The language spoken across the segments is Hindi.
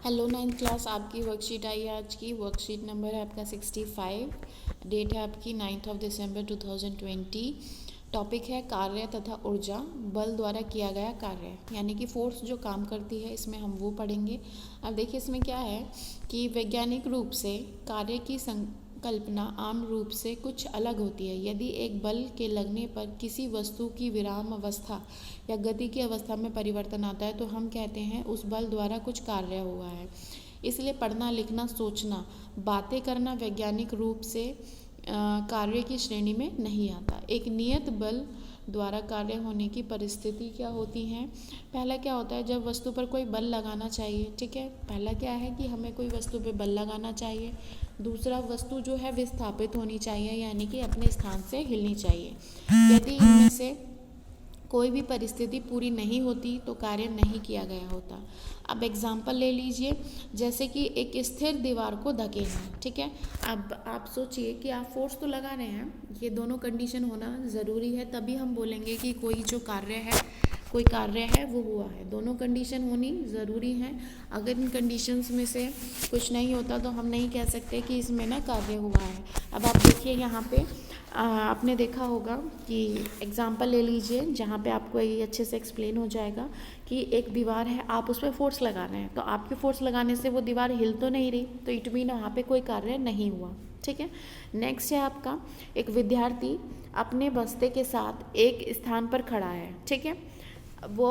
हेलो नाइन्थ क्लास, आपकी वर्कशीट आई है। आज की वर्कशीट नंबर है आपका 65। डेट है आपकी 9 दिसंबर 2020। टॉपिक है कार्य तथा ऊर्जा, बल द्वारा किया गया कार्य, यानी कि फोर्स जो काम करती है, इसमें हम वो पढ़ेंगे। अब देखिए इसमें क्या है कि वैज्ञानिक रूप से कार्य की कल्पना आम रूप से कुछ अलग होती है। यदि एक बल के लगने पर किसी वस्तु की विराम अवस्था या गति की अवस्था में परिवर्तन आता है तो हम कहते हैं उस बल द्वारा कुछ कार्य हुआ है। इसलिए पढ़ना, लिखना, सोचना, बातें करना वैज्ञानिक रूप से कार्य की श्रेणी में नहीं आता। एक नियत बल द्वारा कार्य होने की परिस्थिति क्या होती हैं। पहला क्या होता है, जब वस्तु पर कोई बल लगाना चाहिए। ठीक है, पहला क्या है कि हमें कोई वस्तु पे बल लगाना चाहिए। दूसरा, वस्तु जो है विस्थापित होनी चाहिए, यानी कि अपने स्थान से हिलनी चाहिए। यदि इनमें से कोई भी परिस्थिति पूरी नहीं होती तो कार्य नहीं किया गया होता। अब एग्जाम्पल ले लीजिए, जैसे कि एक स्थिर दीवार को धकेलना। ठीक है, अब आप सोचिए कि आप फोर्स तो लगा रहे हैं, ये दोनों कंडीशन होना ज़रूरी है, तभी हम बोलेंगे कि कोई कार्य है वो हुआ है। दोनों कंडीशन होनी ज़रूरी है। अगर इन कंडीशंस में से कुछ नहीं होता तो हम नहीं कह सकते कि इसमें ना कार्य हुआ है। अब आप देखिए यहाँ पे आपने देखा होगा कि एग्ज़ाम्पल ले लीजिए जहाँ पे आपको ये अच्छे से एक्सप्लेन हो जाएगा कि एक दीवार है, आप उस पर फोर्स लगा रहे हैं, तो आपके फोर्स लगाने से वो दीवार हिल तो नहीं रही, तो इट मीन वहाँ पे कोई कार्य नहीं हुआ। ठीक है, नेक्स्ट है आपका एक विद्यार्थी अपने बस्ते के साथ एक स्थान पर खड़ा है। ठीक है, वो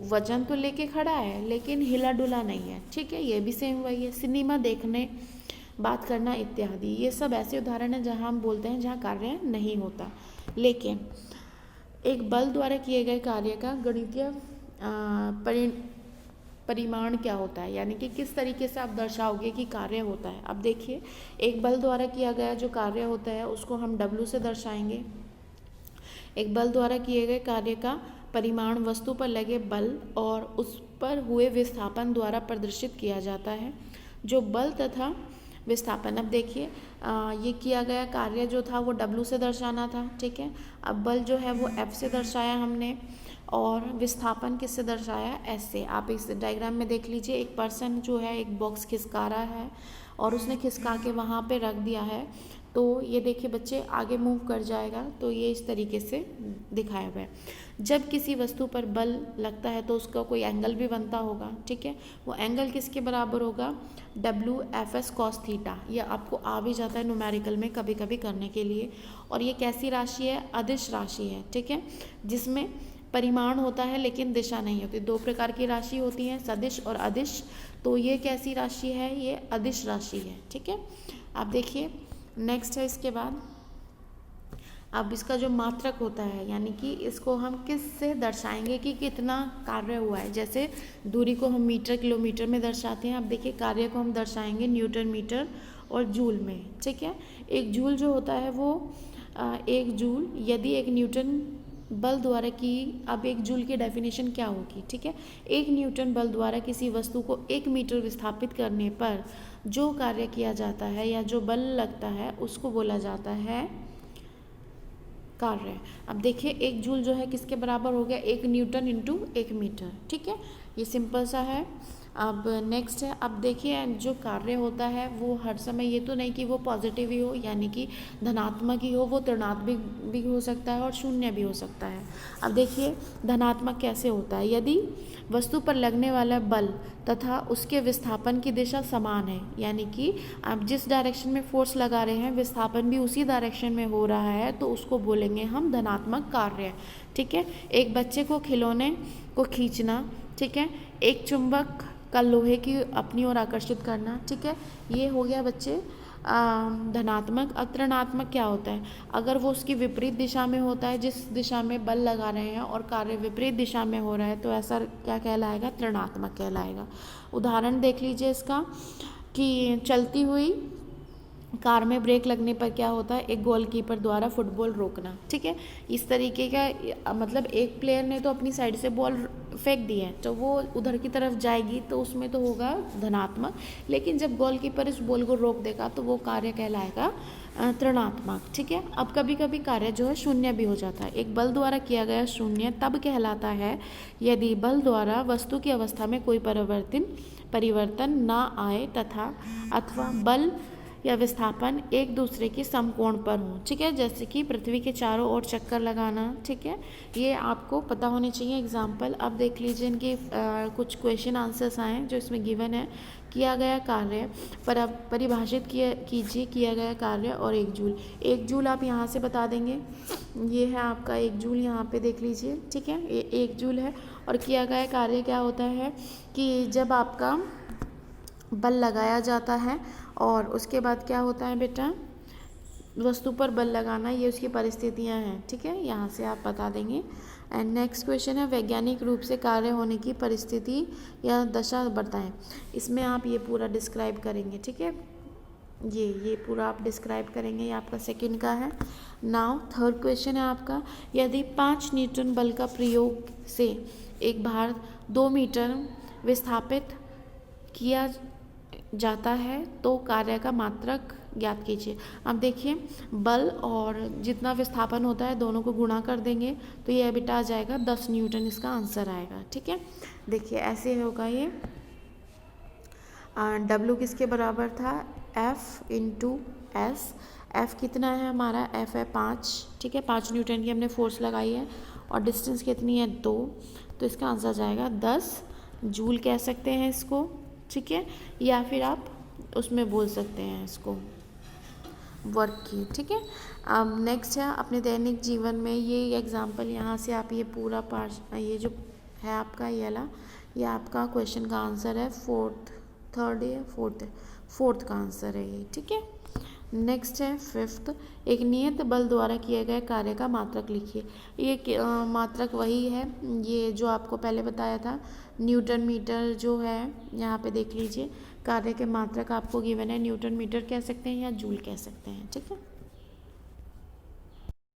वजन तो लेके खड़ा है लेकिन हिला डुला नहीं है। ठीक है, ये भी सेम वही है। सिनेमा देखने, बात करना इत्यादि, ये सब ऐसे उदाहरण हैं जहाँ हम बोलते हैं जहाँ कार्य नहीं होता। लेकिन एक बल द्वारा किए गए कार्य का गणितीय परिमाण क्या होता है, यानी कि किस तरीके से आप दर्शाओगे कि कार्य होता है। अब देखिए, एक बल द्वारा किया गया जो कार्य होता है उसको हम W से दर्शाएंगे। एक बल द्वारा किए गए कार्य का परिमाण वस्तु पर लगे बल और उस पर हुए विस्थापन द्वारा प्रदर्शित किया जाता है। जो बल तथा विस्थापन, अब देखिए ये किया गया कार्य जो था वो W से दर्शाना था। ठीक है, अब बल जो है वो F से दर्शाया हमने और विस्थापन किससे दर्शाया, S से। आप इस डायग्राम में देख लीजिए, एक पर्सन जो है एक बॉक्स खिसका रहा है और उसने खिसका के वहाँ पे रख दिया है, तो ये देखिए बच्चे आगे मूव कर जाएगा, तो ये इस तरीके से दिखाया हुआ है। जब किसी वस्तु पर बल लगता है तो उसका कोई एंगल भी बनता होगा। ठीक है, वो एंगल किसके बराबर होगा, WFS cos थीटा। ये आपको आ भी जाता है न्यूमेरिकल में कभी कभी करने के लिए। और ये कैसी राशि है, अदिश राशि है। ठीक है, जिसमें परिमाण होता है लेकिन दिशा नहीं होती। दो प्रकार की राशि होती हैं, सदिश और अदिश। तो ये कैसी राशि है, ये अदिश राशि है। ठीक है, आप देखिए नेक्स्ट है इसके बाद। अब इसका जो मात्रक होता है, यानी कि इसको हम किस से दर्शाएंगे कि कितना कार्य हुआ है। जैसे दूरी को हम मीटर किलोमीटर में दर्शाते हैं, अब देखिए कार्य को हम दर्शाएंगे न्यूटन मीटर और जूल में। ठीक है, एक जूल जो होता है वो एक जूल यदि एक न्यूटन बल द्वारा की, अब एक जूल की डेफिनेशन क्या होगी। ठीक है, एक न्यूटन बल द्वारा किसी वस्तु को 1 मीटर विस्थापित करने पर जो कार्य किया जाता है या जो बल लगता है उसको बोला जाता है कार्य। अब देखिए एक जूल जो है किसके बराबर हो गया, 1 न्यूटन इंटू 1 मीटर। ठीक है, ये सिंपल सा है। अब नेक्स्ट है, अब देखिए जो कार्य होता है वो हर समय ये तो नहीं कि वो पॉजिटिव ही हो, यानी कि धनात्मक ही हो, वो ऋणात्मक भी हो सकता है और शून्य भी हो सकता है। अब देखिए धनात्मक कैसे होता है, यदि वस्तु पर लगने वाला बल तथा उसके विस्थापन की दिशा समान है, यानी कि आप जिस डायरेक्शन में फोर्स लगा रहे हैं विस्थापन भी उसी डायरेक्शन में हो रहा है, तो उसको बोलेंगे हम धनात्मक कार्य। ठीक है, एक बच्चे को खिलौने को खींचना। ठीक है, एक चुंबक का लोहे की अपनी ओर आकर्षित करना। ठीक है, ये हो गया बच्चे धनात्मक। अब ऋणात्मक क्या होता है, अगर वो उसकी विपरीत दिशा में होता है, जिस दिशा में बल लगा रहे हैं और कार्य विपरीत दिशा में हो रहा है, तो ऐसा क्या कहलाएगा, ऋणात्मक कहलाएगा। उदाहरण देख लीजिए इसका कि चलती हुई कार में ब्रेक लगने पर क्या होता है, एक गोलकीपर द्वारा फुटबॉल रोकना। ठीक है, इस तरीके का मतलब एक प्लेयर ने तो अपनी साइड से बॉल फेंक दी है तो वो उधर की तरफ जाएगी तो उसमें तो होगा धनात्मक, लेकिन जब गोलकीपर इस बॉल को रोक देगा तो वो कार्य कहलाएगा ऋणात्मक। ठीक है, अब कभी कभी कार्य जो है शून्य भी हो जाता है। एक बल द्वारा किया गया शून्य तब कहलाता है यदि बल द्वारा वस्तु की अवस्था में कोई परिवर्तन ना आए तथा अथवा बल या विस्थापन एक दूसरे के समकोण पर हो। ठीक है, जैसे कि पृथ्वी के चारों ओर चक्कर लगाना। ठीक है, ये आपको पता होने चाहिए। एग्जाम्पल अब देख लीजिए, इनके कुछ क्वेश्चन आंसर्स आए जो इसमें गिवन है। किया गया कार्य पर अब परिभाषित कीजिए किया गया कार्य और एक जूल। एक जूल आप यहाँ से बता देंगे, ये है आपका एक जूल, यहाँ पे देख लीजिए। ठीक है, ये एक जूल है। और किया गया कार्य क्या होता है कि जब आपका बल लगाया जाता है और उसके बाद क्या होता है बेटा, वस्तु पर बल लगाना, ये उसकी परिस्थितियां हैं। ठीक है, यहाँ से आप बता देंगे। एंड नेक्स्ट क्वेश्चन है वैज्ञानिक रूप से कार्य होने की परिस्थिति या दशा बताएं। इसमें आप ये पूरा डिस्क्राइब करेंगे। ठीक है, ये पूरा आप डिस्क्राइब करेंगे। ये आपका सेकंड का है। नाउ थर्ड क्वेश्चन है आपका, यदि 5 न्यूटन बल का प्रयोग से एक भार 2 मीटर विस्थापित किया जाता है तो कार्य का मात्रक ज्ञात कीजिए। अब देखिए, बल और जितना विस्थापन होता है दोनों को गुणा कर देंगे तो ये बेटा आ जाएगा 10 न्यूटन, इसका आंसर आएगा। ठीक है, देखिए ऐसे होगा ये। W किसके बराबर था, F इंटू एस। F कितना है हमारा, F है 5। ठीक है, 5 न्यूटन की हमने फोर्स लगाई है और डिस्टेंस कितनी है 2, तो इसका आंसर जाएगा 10 जूल कह सकते हैं इसको। ठीक है, या फिर आप उसमें बोल सकते हैं इसको वर्क की। ठीक है, अब नेक्स्ट है अपने दैनिक जीवन में ये एग्जांपल, यहाँ से आप ये पूरा पार्ट, ये जो है आपका ये वाला, ये आपका क्वेश्चन का आंसर है। फोर्थ का आंसर है ये। ठीक है, नेक्स्ट है फिफ्थ, एक नियत बल द्वारा किए गए कार्य का मात्रक लिखिए। ये मात्रक वही है ये जो आपको पहले बताया था, न्यूटन मीटर जो है। यहाँ पे देख लीजिए कार्य के मात्रक आपको गिवन है, न्यूटन मीटर कह सकते हैं या जूल कह सकते हैं। ठीक है।